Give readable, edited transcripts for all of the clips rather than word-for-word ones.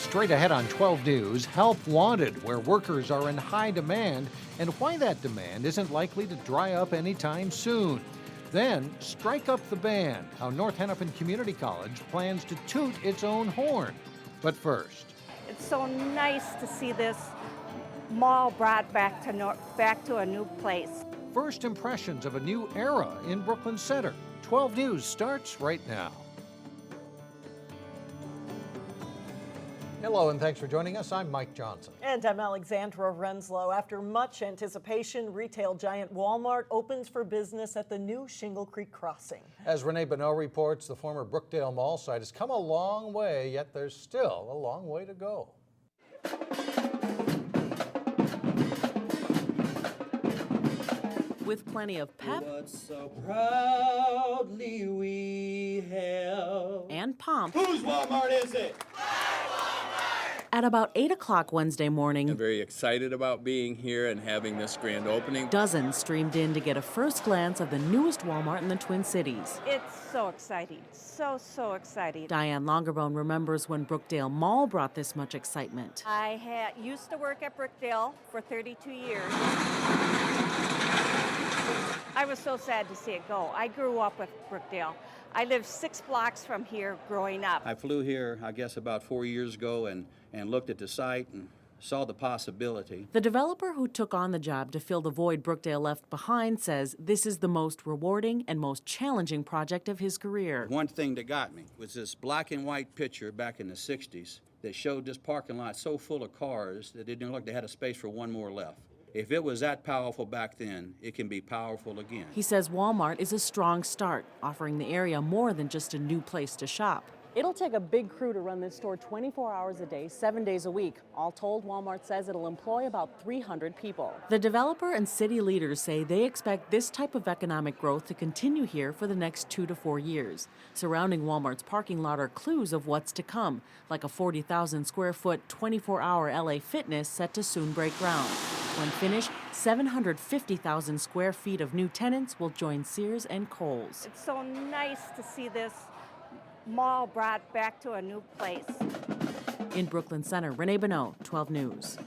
Straight ahead on 12 News, Help Wanted, where workers are in high demand and why that demand isn't likely to dry up anytime soon. Then, Strike Up the Band, how North Hennepin Community College plans to toot its own horn. But first, it's so nice to see this mall brought back to a new place. first impressions of a new era in Brooklyn Center. 12 News starts right now. Hello and thanks for joining us. I'm Mike Johnson. And I'm Alexandra Renslow. After much anticipation, retail giant Walmart opens for business at the new Shingle Creek Crossing. As Renee Bonneau reports, the former Brookdale Mall site has come a long way, yet there's still a long way to go. With plenty of pep what so proudly we hail. and pomp. Whose Walmart is it? At about 8 o'clock Wednesday morning, I'm very excited about being here and having this grand opening. dozens streamed in to get a first glance of the newest Walmart in the Twin Cities. It's so exciting, so exciting. Diane Longerbone remembers when Brookdale Mall brought this much excitement. I used to work at Brookdale for 32 years. I was so sad to see it go. I grew up with Brookdale. I lived 6 blocks from here growing up. I flew here, I guess, about 4 years ago and looked at the site and saw the possibility. The developer who took on the job to fill the void Brookdale left behind says this is the most rewarding and most challenging project of his career. One thing that got me was this black and white picture back in the 60s that showed this parking lot so full of cars that it didn't look like they had a space for one more left. If it was that powerful back then, it can be powerful again. He says Walmart is a strong start, offering the area more than just a new place to shop. It'll take a big crew to run this store 24 hours a day, 7 days a week. All told, Walmart says it'll employ about 300 people. The developer and city leaders say they expect this type of economic growth to continue here for the next 2 to 4 years. Surrounding Walmart's parking lot are clues of what's to come, like a 40,000 square foot, 24-hour LA Fitness set to soon break ground. When finished, 750,000 square feet of new tenants will join Sears and Kohl's. It's so nice to see this mall brought back to a new place. In Brooklyn Center, Renee Bonneau, 12 News.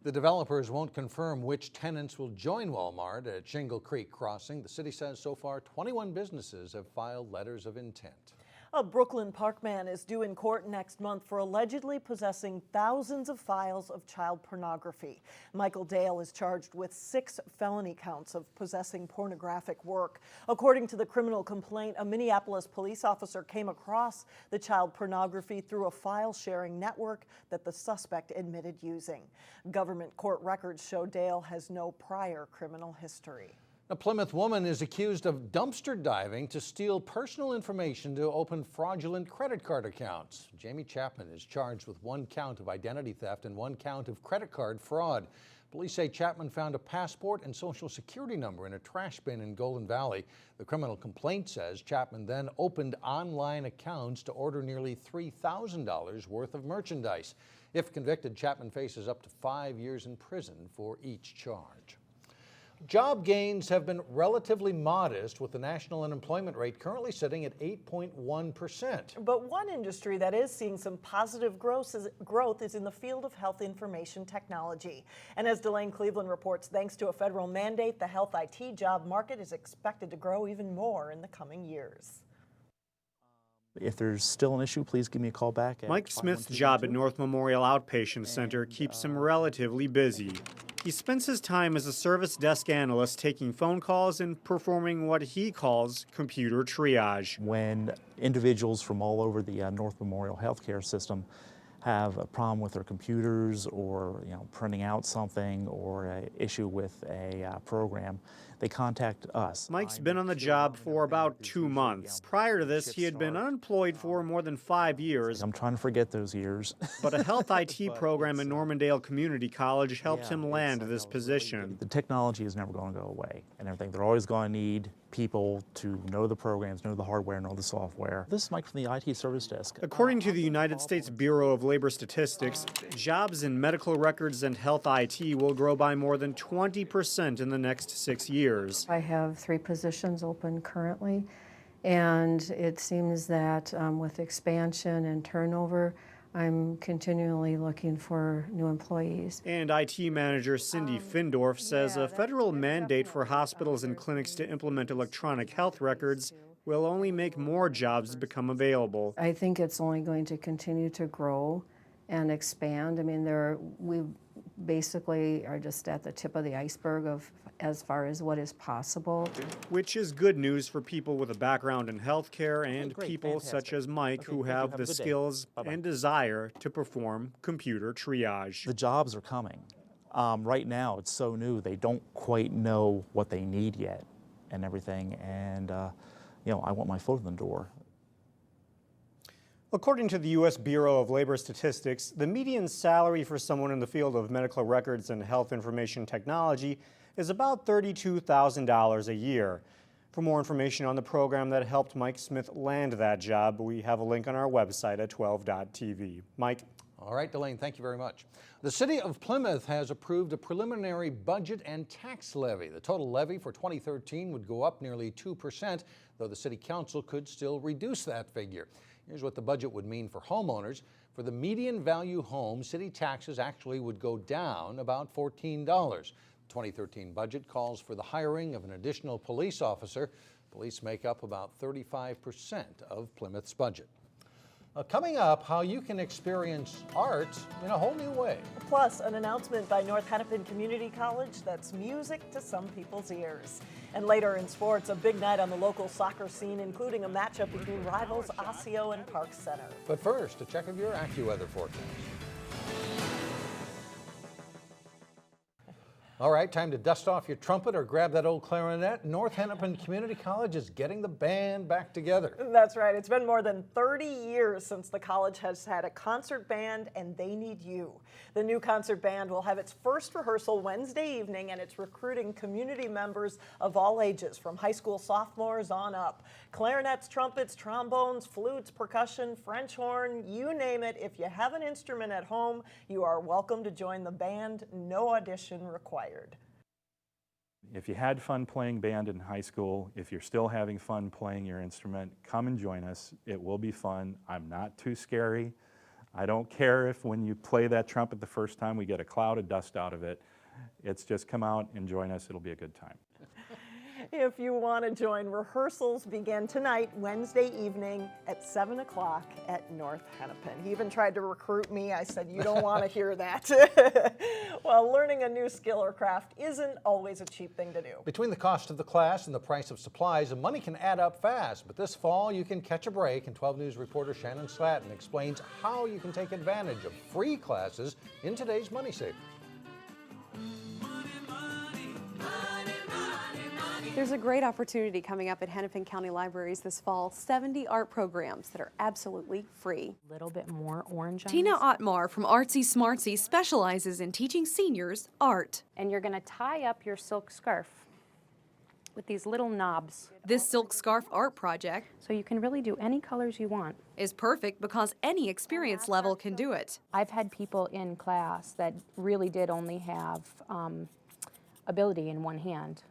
The developers won't confirm which tenants will join Walmart at Shingle Creek Crossing. The city says so far 21 businesses have filed letters of intent. A Brooklyn Park man is due in court next month for allegedly possessing thousands of files of child pornography. Michael Dale is charged with 6 felony counts of possessing pornographic work. According to the criminal complaint, a Minneapolis police officer came across the child pornography through a file-sharing network that the suspect admitted using. Government court records show Dale has no prior criminal history. A Plymouth woman is accused of dumpster diving to steal personal information to open fraudulent credit card accounts. Jamie Chapman is charged with 1 count of identity theft and 1 count of credit card fraud. Police say Chapman found a passport and social security number in a trash bin in Golden Valley. The criminal complaint says Chapman then opened online accounts to order nearly $3,000 worth of merchandise. If convicted, Chapman faces up to 5 years in prison for each charge. Job gains have been relatively modest, with the national unemployment rate currently sitting at 8.1%. But one industry that is seeing some positive growth is in the field of health information technology. And as Delane Cleveland reports, thanks to a federal mandate, the health IT job market is expected to grow even more in the coming years. If there's still an issue, please give me a call back. Mike Smith's job at North Memorial Outpatient Center keeps him relatively busy. He spends his time as a service desk analyst taking phone calls and performing what he calls computer triage. When individuals from all over the North Memorial healthcare system have a problem with their computers or printing out something or an issue with a program, they contact us. Mike's been on the job for about 2 months. Prior to this, he had been unemployed for more than 5 years. I'm trying to forget those years. But a health IT program at Normandale Community College helped him land this position. The technology is never going to go away and everything. They're always going to need people to know the programs, know the hardware, know the software. This is Mike from the IT service desk. According to the United States Bureau of Labor Statistics, jobs in medical records and health IT will grow by more than 20% in the next 6 years. I have 3 positions open currently, and it seems that with expansion and turnover, I'm continually looking for new employees. And IT manager Cindy Findorf says a federal mandate for hospitals and clinics to implement electronic health records will only make more jobs become available. I think it's only going to continue to grow and expand. I mean, we basically are just at the tip of the iceberg of as far as what is possible. Which is good news for people with a background in healthcare and people such as Mike who have the skills and desire to perform computer triage. The jobs are coming. Right now, it's so new, they don't quite know what they need yet and everything. And, I want my foot in the door. According to the U.S. Bureau of Labor Statistics, the median salary for someone in the field of medical records and health information technology is about $32,000 a year. For more information on the program that helped Mike Smith land that job, we have a link on our website at 12.tv. Mike? All right, Delane, thank you very much. The city of Plymouth has approved a preliminary budget and tax levy. The total levy for 2013 would go up nearly 2%, though the city council could still reduce that figure. Here's what the budget would mean for homeowners. For the median value home, city taxes actually would go down about $14. The 2013 budget calls for the hiring of an additional police officer. Police make up about 35% of Plymouth's budget. Coming up, how you can experience art in a whole new way. Plus, an announcement by North Hennepin Community College that's music to some people's ears. And later in sports, a big night on the local soccer scene, including a matchup between rivals Osseo and Park Center. But first, a check of your AccuWeather forecast. All right, time to dust off your trumpet or grab that old clarinet. North Hennepin Community College is getting the band back together. That's right. It's been more than 30 years since the college has had a concert band, and they need you. The new concert band will have its first rehearsal Wednesday evening, and it's recruiting community members of all ages, from high school sophomores on up. Clarinets, trumpets, trombones, flutes, percussion, French horn, you name it. If you have an instrument at home, you are welcome to join the band. No audition required. If you had fun playing band in high school, if you're still having fun playing your instrument, come and join us. It will be fun. I'm not too scary. I don't care if when you play that trumpet the first time we get a cloud of dust out of it. It's just come out and join us. It'll be a good time. If you want to join, rehearsals begin tonight, Wednesday evening at 7 o'clock at North Hennepin. He even tried to recruit me. I said, you don't want to hear that. Well, learning a new skill or craft isn't always a cheap thing to do. Between the cost of the class and the price of supplies, the money can add up fast. But this fall, you can catch a break, and 12 News reporter Shannon Slatton explains how you can take advantage of free classes in today's Money Saver. There's a great opportunity coming up at Hennepin County Libraries this fall. 70 art programs that are absolutely free. A little bit more orange on Tina this. Ottmar from Artsy Smartsy specializes in teaching seniors art. And you're going to tie up your silk scarf with these little knobs. This silk scarf art project, So you can really do any colors you want. is perfect because any experience level can do it. I've had people in class that really did only have ability in one hand,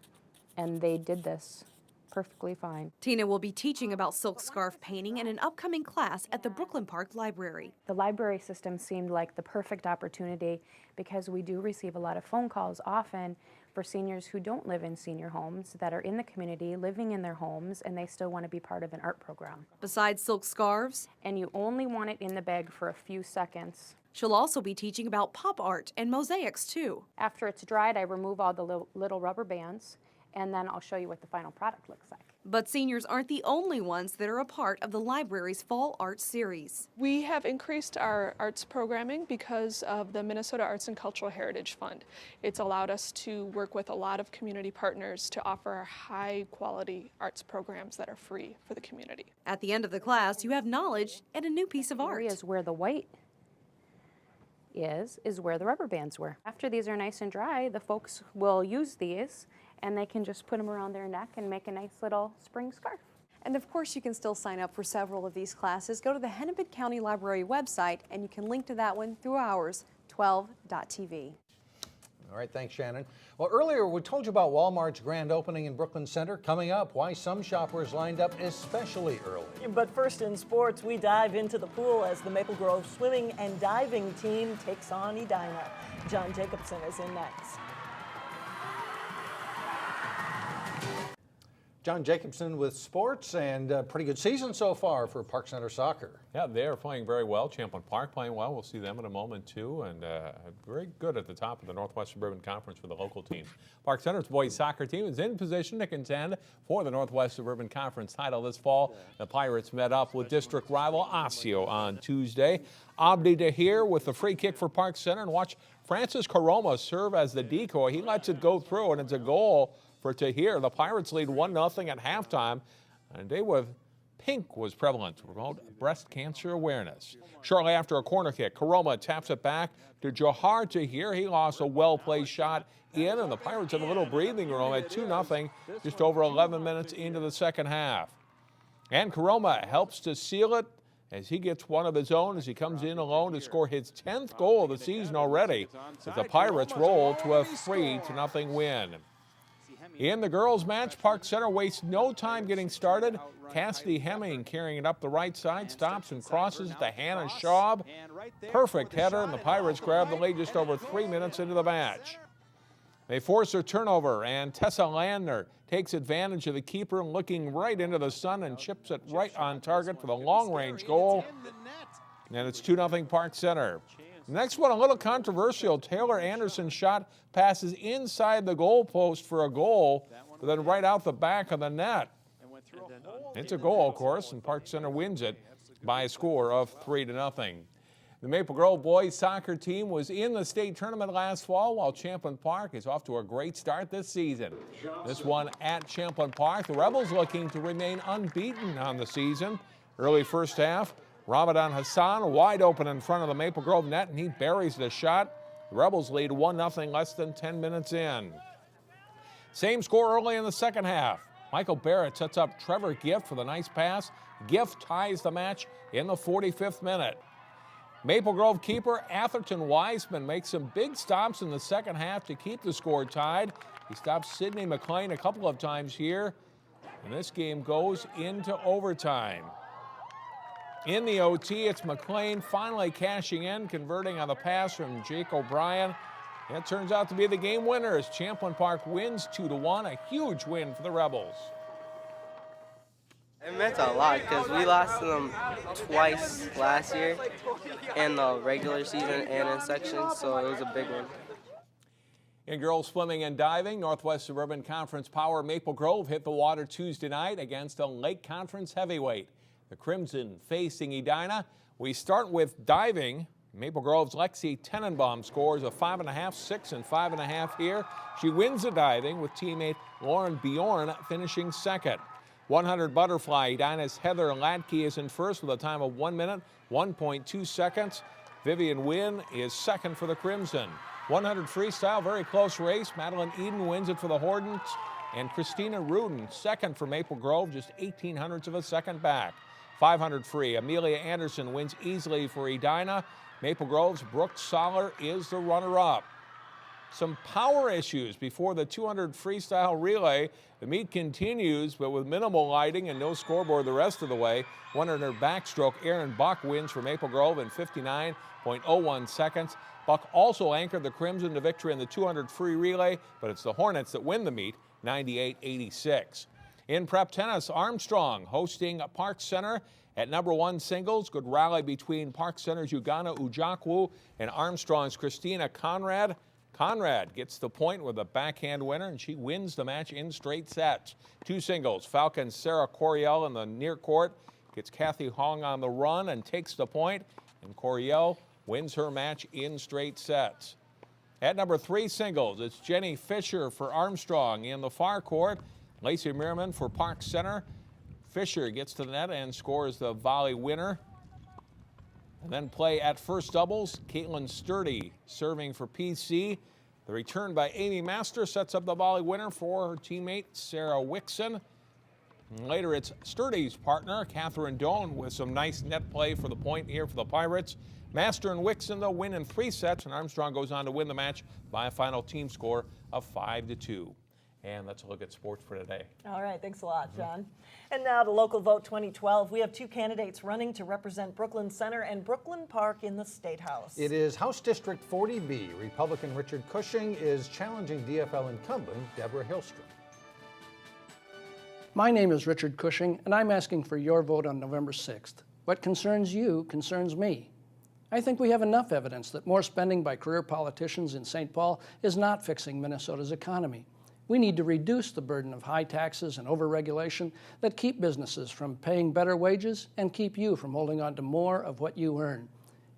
and they did this perfectly fine. Tina will be teaching about silk scarf painting in an upcoming class at the Brooklyn Park Library. The library system seemed like the perfect opportunity because we do receive a lot of phone calls often for seniors who don't live in senior homes, that are in the community, living in their homes, and they still want to be part of an art program. Besides silk scarves, And you only want it in the bag for a few seconds. she'll also be teaching about pop art and mosaics too. After it's dried, I remove all the little rubber bands, and then I'll show you what the final product looks like. But seniors aren't the only ones that are a part of the library's Fall Arts Series. We have increased our arts programming because of the Minnesota Arts and Cultural Heritage Fund. It's allowed us to work with a lot of community partners to offer high quality arts programs that are free for the community. At the end of the class, you have knowledge and a new piece of art. Areas where the white is where the rubber bands were. After these are nice and dry, the folks will use these and they can just put them around their neck and make a nice little spring scarf. And of course, you can still sign up for several of these classes. Go to the Hennepin County Library website and you can link to that one through ours, 12.tv. All right, thanks, Shannon. Well, earlier we told you about Walmart's grand opening in Brooklyn Center. Coming up, why some shoppers lined up especially early. But first in sports, we dive into the pool as the Maple Grove swimming and diving team takes on Edina. John Jacobson is in next. John Jacobson with sports, and a pretty good season so far for Park Center soccer. Yeah, they are playing very well. Champlain Park playing well. We'll see them in a moment, too. And very good at the top of the Northwest Suburban Conference for the local teams. Park Center's boys soccer team is in position to contend for the Northwest Suburban Conference title this fall. The Pirates met up with district rival Osseo on Tuesday. Abdi Dahir with the free kick for Park Center, and watch Francis Caroma serve as the decoy. He lets it go through, and it's a goal for Tahir. The Pirates lead 1-0 at halftime. And a day with pink was prevalent to promote breast cancer awareness. Shortly after a corner kick, Caroma taps it back to Johar Tahir. He lost a well-placed shot in, and the Pirates have a little breathing room at 2-0 just over 11 minutes into the second half. And Caroma helps to seal it as he gets one of his own as he comes in alone to score his 10th goal of the season already, as the Pirates roll to a 3-0 win. In the girls' match, Park Center wastes no time getting started. Cassidy Hemming carrying it up the right side, stops and crosses to Hannah Schaub. Perfect header, and the Pirates grab the lead just over 3 minutes into the match. They force a turnover, and Tessa Landner takes advantage of the keeper looking right into the sun and chips it right on target for the long-range goal. And it's 2-0 Park Center. Next one, a little controversial. Taylor Anderson's shot passes inside the goal post for a goal, but then right out the back of the net. It's a goal, of course, and Park Center wins it by a score of 3-0. The Maple Grove boys soccer team was in the state tournament last fall, while Champlain Park is off to a great start this season. This one at Champlain Park, the Rebels looking to remain unbeaten on the season. Early first half, Ramadan Hassan wide open in front of the Maple Grove net, and he buries the shot. The Rebels lead 1-0 less than 10 minutes in. Same score early in the second half. Michael Barrett sets up Trevor Gift for the nice pass. Gift ties the match in the 45th minute. Maple Grove keeper Atherton Wiseman makes some big stops in the second half to keep the score tied. He stops Sidney McLean a couple of times here, and this game goes into overtime. In the OT, it's McLean finally cashing in, converting on the pass from Jake O'Brien. It turns out to be the game winner as Champlain Park wins 2-1, a huge win for the Rebels. It meant a lot because we lost to them twice last year in the regular season and in sections, so it was a big one. In girls swimming and diving, Northwest Suburban Conference power Maple Grove hit the water Tuesday night against a Lake Conference heavyweight. The Crimson facing Edina. We start with diving. Maple Grove's Lexi Tenenbaum scores a 5.5, 6, and 5.5 here. She wins the diving with teammate Lauren Bjorn finishing second. 100 butterfly, Edina's Heather Ladke is in first with a time of 1 minute, 1.2 seconds. Vivian Wynn is second for the Crimson. 100 freestyle, very close race. Madeline Eden wins it for the Hornets, and Christina Rudin second for Maple Grove, just 0.18 of a second back. 500 free, Amelia Anderson wins easily for Edina. Maple Grove's Brooke Soller is the runner-up. Some power issues before the 200 freestyle relay. The meet continues, but with minimal lighting and no scoreboard the rest of the way. 100 backstroke, Aaron Buck wins for Maple Grove in 59.01 seconds. Buck also anchored the Crimson to victory in the 200 free relay, but it's the Hornets that win the meet, 98.86. In prep tennis, Armstrong hosting Park Center at #1 singles. Good rally between Park Center's Ugana Ujakwu and Armstrong's Christina Conrad. Conrad gets the point with a backhand winner, and she wins the match in straight sets. 2 singles, Falcon's Sarah Coriel in the near court gets Kathy Hong on the run and takes the point, and Coriel wins her match in straight sets. At #3 singles, it's Jenny Fisher for Armstrong in the far court. Lacey Merriman for Park Center. Fisher gets to the net and scores the volley winner. And then play at first doubles, Caitlin Sturdy serving for PC. The return by Amy Master sets up the volley winner for her teammate Sarah Wixon. And later it's Sturdy's partner, Catherine Doan, with some nice net play for the point here for the Pirates. Master and Wixon, though, win in 3 sets, and Armstrong goes on to win the match by a final team score of 5-2. And let's look at sports for today. All right, thanks a lot, John. And now to Local Vote 2012. We have 2 candidates running to represent Brooklyn Center and Brooklyn Park in the State House. It is House District 40B. Republican Richard Cushing is challenging DFL incumbent Deborah Hillstrom. My name is Richard Cushing, and I'm asking for your vote on November 6th. What concerns you concerns me. I think we have enough evidence that more spending by career politicians in St. Paul is not fixing Minnesota's economy. We need to reduce the burden of high taxes and overregulation that keep businesses from paying better wages and keep you from holding on to more of what you earn.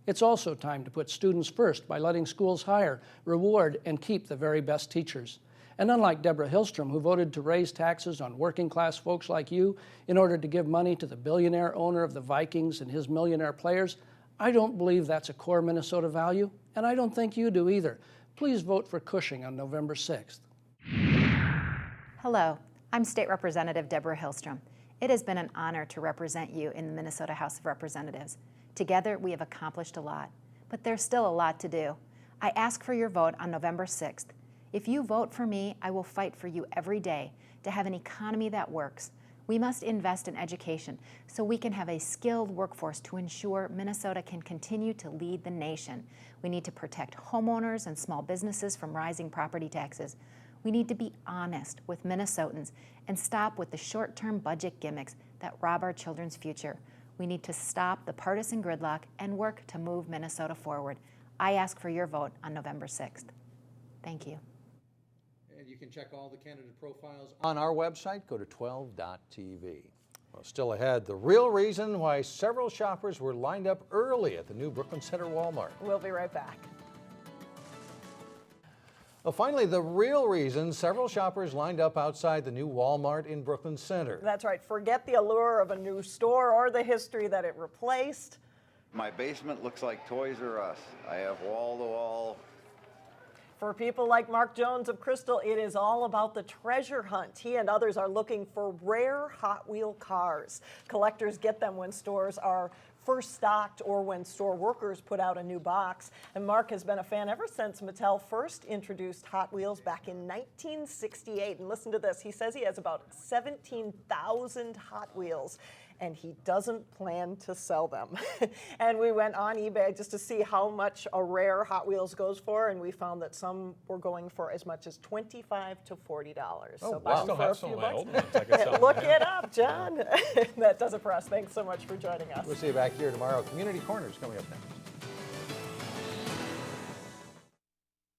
It's also time to put students first by letting schools hire, reward, and keep the very best teachers. And unlike Deborah Hillstrom, who voted to raise taxes on working class folks like you in order to give money to the billionaire owner of the Vikings and his millionaire players, I don't believe that's a core Minnesota value, and I don't think you do either. Please vote for Cushing on November 6th. Hello, I'm State Representative Deborah Hillstrom. It has been an honor to represent you in the Minnesota House of Representatives. Together, we have accomplished a lot, but there's still a lot to do. I ask for your vote on November 6th. If you vote for me, I will fight for you every day to have an economy that works. We must invest in education so we can have a skilled workforce to ensure Minnesota can continue to lead the nation. We need to protect homeowners and small businesses from rising property taxes. We need to be honest with Minnesotans and stop with the short-term budget gimmicks that rob our children's future. We need to stop the partisan gridlock and work to move Minnesota forward. I ask for your vote on November 6th. Thank you. And you can check all the candidate profiles on our website. Go to 12.tv. Well, still ahead, the real reason why several shoppers were lined up early at the new Brooklyn Center Walmart. We'll be right back. Well, finally, the real reason several shoppers lined up outside the new Walmart in Brooklyn Center. That's right. Forget the allure of a new store or the history that it replaced. My basement looks like Toys R Us. I have wall-to-wall. For people like Mark Jones of Crystal, it is all about the treasure hunt. He and others are looking for rare Hot Wheel cars. Collectors get them when stores are first stocked or when store workers put out a new box. And Mark has been a fan ever since Mattel first introduced Hot Wheels back in 1968. And listen to this. He says he has about 17,000 Hot Wheels, and he doesn't plan to sell them. And we went on eBay just to see how much a rare Hot Wheels goes for, and we found that some were going for as much as $25 to $40. Oh, so wow. I still have some of my old ones. I could sell Look them. it up, John. That does it for us. Thanks so much for joining us. We'll see you back here tomorrow. Community Corners coming up next.